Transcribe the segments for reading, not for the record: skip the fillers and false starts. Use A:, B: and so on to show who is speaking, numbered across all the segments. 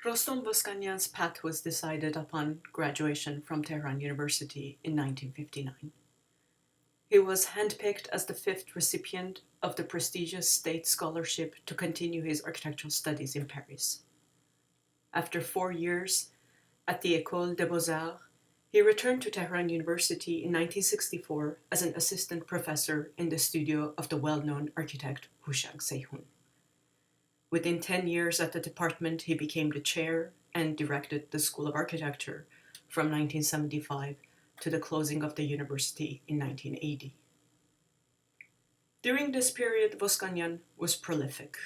A: Rostom Voskanian's path was decided upon graduation from Tehran University in 1959. He was handpicked as the fifth recipient of the prestigious state scholarship to continue his architectural studies in Paris. After 4 years at the École des Beaux-Arts, he returned to Tehran University in 1964 as an assistant professor in the studio of the well-known architect Hushag Seyhun. Within 10 years at the department, he became the chair and directed the School of Architecture from 1975 to the closing of the university in 1980. During this period, Voskanian was prolific,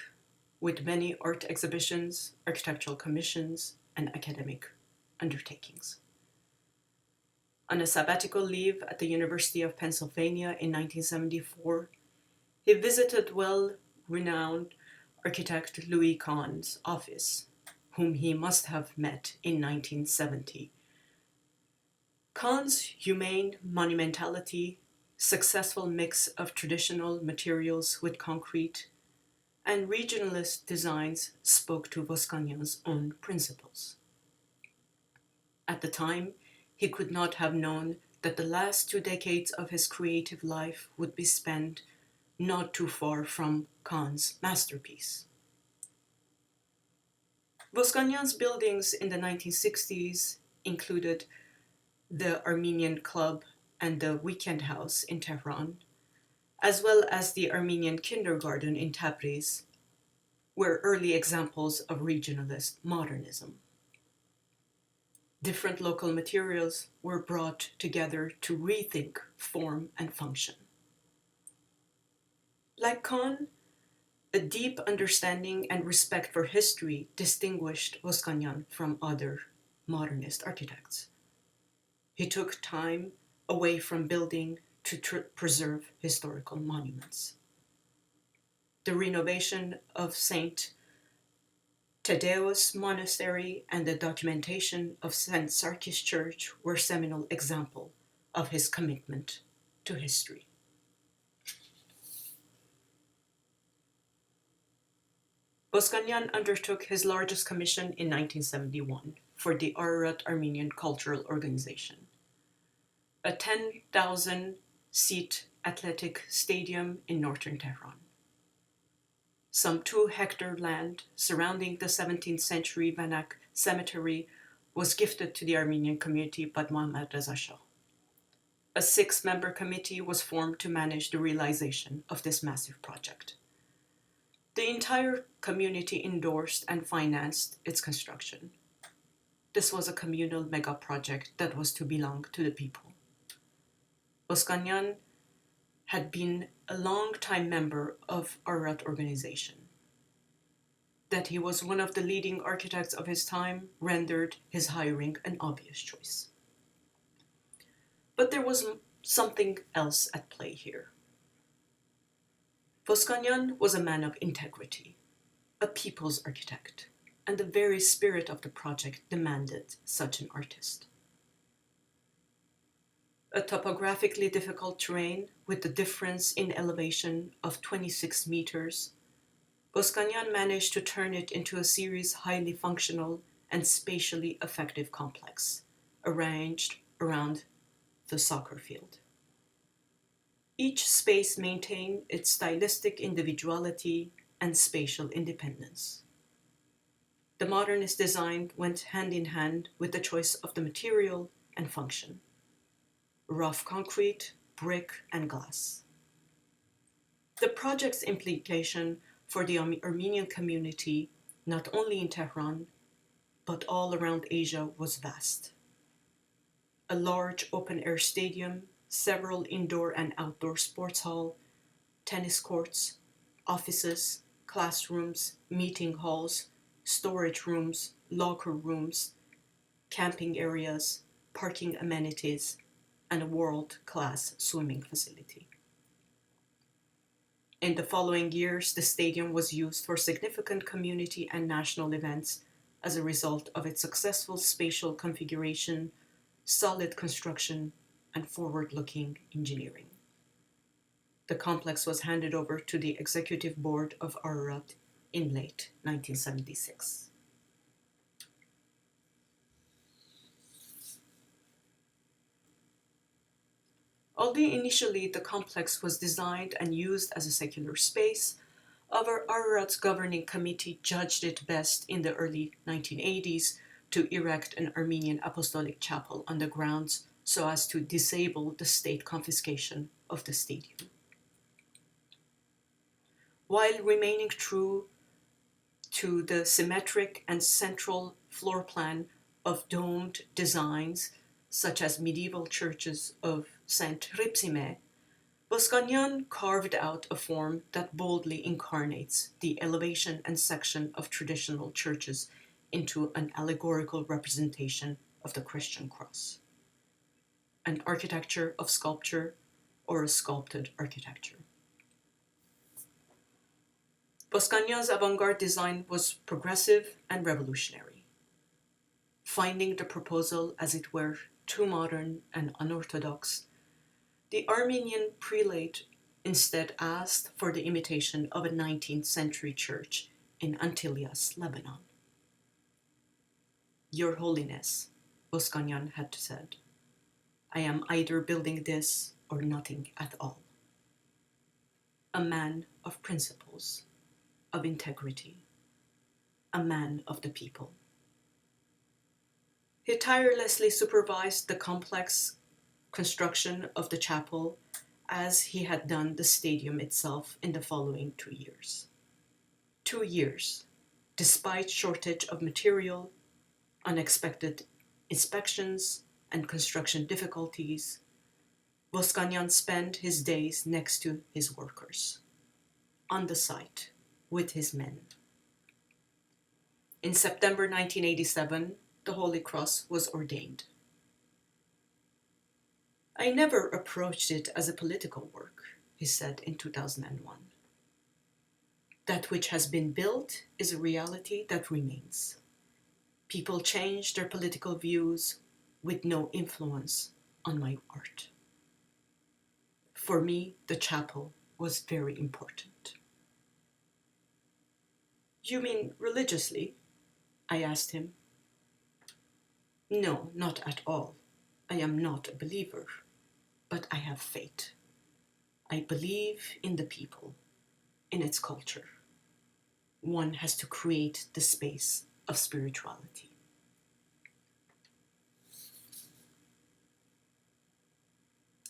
A: with many art exhibitions, architectural commissions, and academic undertakings. On a sabbatical leave at the University of Pennsylvania in 1974, he visited well-renowned architect Louis Kahn's office, whom he must have met in 1970. Kahn's humane monumentality, successful mix of traditional materials with concrete, and regionalist designs spoke to Voskanian's own principles. At the time, he could not have known that the last 2 decades of his creative life would be spent not too far from Kahn's masterpiece. Voskanian's buildings in the 1960s included the Armenian Club and the Weekend House in Tehran, as well as the Armenian Kindergarten in Tabriz, were early examples of regionalist modernism. Different local materials were brought together to rethink form and function. Like Kahn, a deep understanding and respect for history distinguished Voskanian from other modernist architects. He took time away from building to preserve historical monuments. The renovation of St. Thaddeus Monastery and the documentation of St. Sarkis Church were seminal examples of his commitment to history. Voskanian undertook his largest commission in 1971 for the Ararat Armenian Cultural Organization, a 10,000-seat athletic stadium in northern Tehran. Some 2-hectare land surrounding the 17th century Vanak cemetery was gifted to the Armenian community by Mohammad Reza Shah. A 6-member committee was formed to manage the realization of this massive project. The entire community endorsed and financed its construction. This was a communal mega-project that was to belong to the people. Voskanian had been a long-time member of Ararat organization. That he was one of the leading architects of his time rendered his hiring an obvious choice. But there was something else at play here. Voskanian was a man of integrity, a people's architect, and the very spirit of the project demanded such an artist. A topographically difficult terrain with a difference in elevation of 26 meters, Voskanian managed to turn it into a series highly functional and spatially effective complex, arranged around the soccer field. Each space maintained its stylistic individuality and spatial independence. The modernist design went hand in hand with the choice of the material and function: rough concrete, brick, and glass. The project's implication for the Armenian community, not only in Tehran, but all around Asia, was vast. A large open-air stadium, several indoor and outdoor sports halls, tennis courts, offices, classrooms, meeting halls, storage rooms, locker rooms, camping areas, parking amenities, and a world-class swimming facility. In the following years, the stadium was used for significant community and national events as a result of its successful spatial configuration, solid construction, and forward-looking engineering. The complex was handed over to the Executive Board of Ararat in late 1976. Although initially the complex was designed and used as a secular space, our Ararat's governing committee judged it best in the early 1980s to erect an Armenian Apostolic chapel on the grounds so as to disable the state confiscation of the stadium. While remaining true to the symmetric and central floor plan of domed designs, such as medieval churches of Saint Ripsime, Voskanian carved out a form that boldly incarnates the elevation and section of traditional churches into an allegorical representation of the Christian cross, an architecture of sculpture or a sculpted architecture. Voskanian's avant-garde design was progressive and revolutionary, finding the proposal, as it were, too modern and unorthodox. The Armenian prelate instead asked for the imitation of a 19th century church in Antilias, Lebanon. Your Holiness, Voskanian had said, I am either building this or nothing at all. A man of principles, of integrity, a man of the people. He tirelessly supervised the complex construction of the chapel as he had done the stadium itself in the following 2 years. 2 years, despite shortage of material, unexpected inspections, and construction difficulties, Voskanian spent his days next to his workers, on the site, with his men. In September 1987, the Holy Cross was ordained. I never approached it as a political work, he said in 2001. That which has been built is a reality that remains. People change their political views with no influence on my art. For me, the chapel was very important. You mean religiously? I asked him. No, not at all. I am not a believer, but I have faith. I believe in the people, in its culture. One has to create the space of spirituality.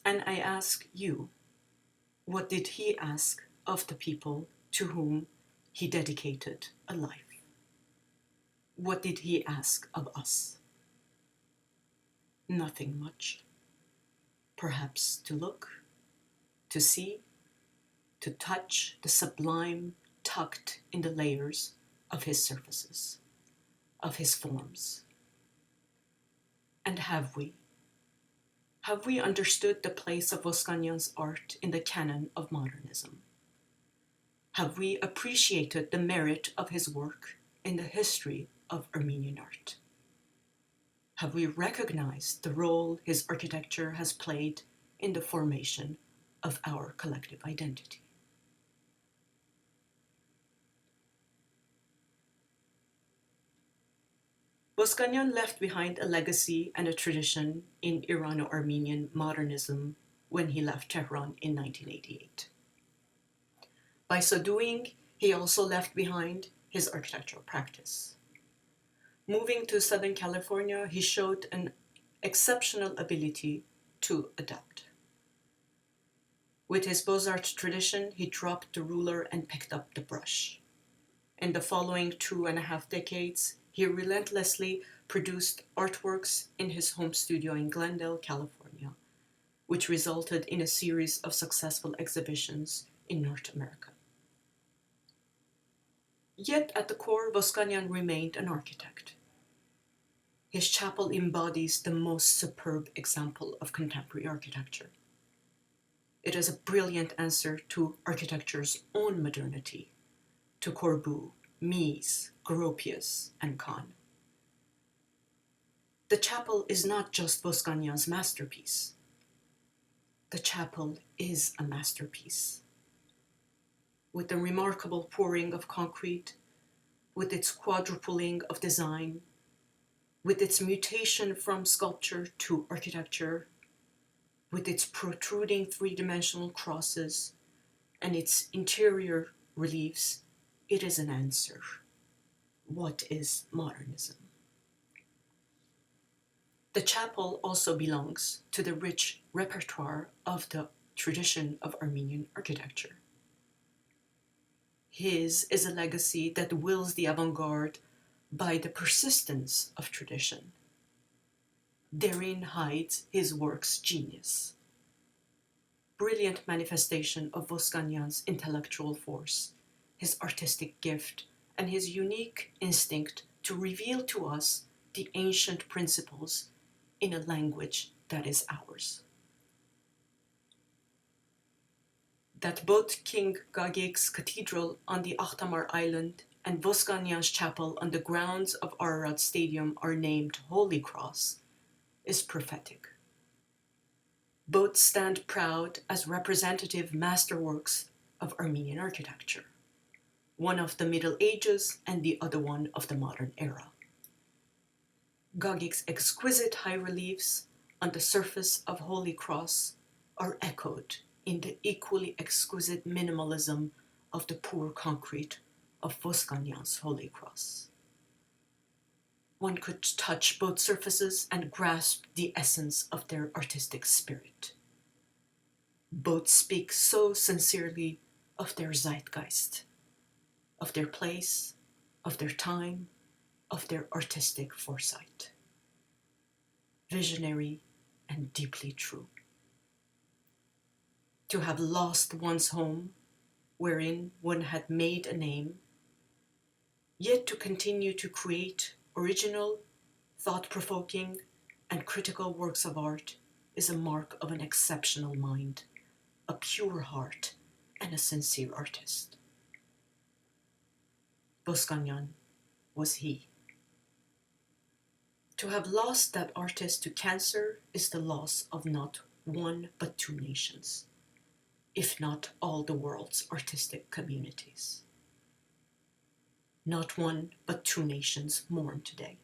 A: And I ask you, what did he ask of the people to whom he dedicated a life? What did he ask of us? Nothing much. Perhaps to look, to see, to touch the sublime tucked in the layers of his surfaces, of his forms. And have we? Have we understood the place of Voskanian's art in the canon of modernism? Have we appreciated the merit of his work in the history of Armenian art? Have we recognized the role his architecture has played in the formation of our collective identity? Voskanian left behind a legacy and a tradition in Irano-Armenian modernism when he left Tehran in 1988. By so doing, he also left behind his architectural practice. Moving to Southern California, he showed an exceptional ability to adapt. With his Beaux-Arts tradition, he dropped the ruler and picked up the brush. In the following 2.5 decades, he relentlessly produced artworks in his home studio in Glendale, California, which resulted in a series of successful exhibitions in North America. Yet at the core, Voskanian remained an architect. His chapel embodies the most superb example of contemporary architecture. It is a brilliant answer to architecture's own modernity, to Corbu, Mies, Gropius, and Kahn. The chapel is not just Voskanian's masterpiece. The chapel is a masterpiece. With the remarkable pouring of concrete, with its quadrupling of design, with its mutation from sculpture to architecture, with its protruding three-dimensional crosses and its interior reliefs, it is an answer. What is modernism? The chapel also belongs to the rich repertoire of the tradition of Armenian architecture. His is a legacy that wills the avant-garde by the persistence of tradition. Therein hides his work's genius. Brilliant manifestation of Voskanian's intellectual force, his artistic gift, and his unique instinct to reveal to us the ancient principles in a language that is ours. That both King Gagik's cathedral on the Akhtamar Island and Voskanian's chapel on the grounds of Ararat Stadium are named Holy Cross is prophetic. Both stand proud as representative masterworks of Armenian architecture, one of the Middle Ages and the other one of the modern era. Gagik's exquisite high reliefs on the surface of Holy Cross are echoed in the equally exquisite minimalism of the poor concrete of Voskanian's Holy Cross. One could touch both surfaces and grasp the essence of their artistic spirit. Both speak so sincerely of their zeitgeist, of their place, of their time, of their artistic foresight. Visionary and deeply true. To have lost one's home, wherein one had made a name, yet to continue to create original, thought-provoking, and critical works of art is a mark of an exceptional mind, a pure heart, and a sincere artist. Voskanian was he. To have lost that artist to cancer is the loss of not one but two nations, if not all the world's artistic communities. Not one but two nations mourn today.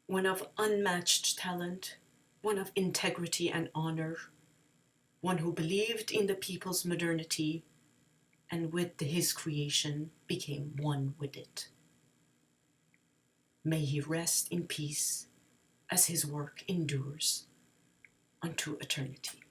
A: One of unmatched talent, one of integrity and honor, one who believed in the people's modernity and with his creation became one with it. May he rest in peace as his work endures unto eternity.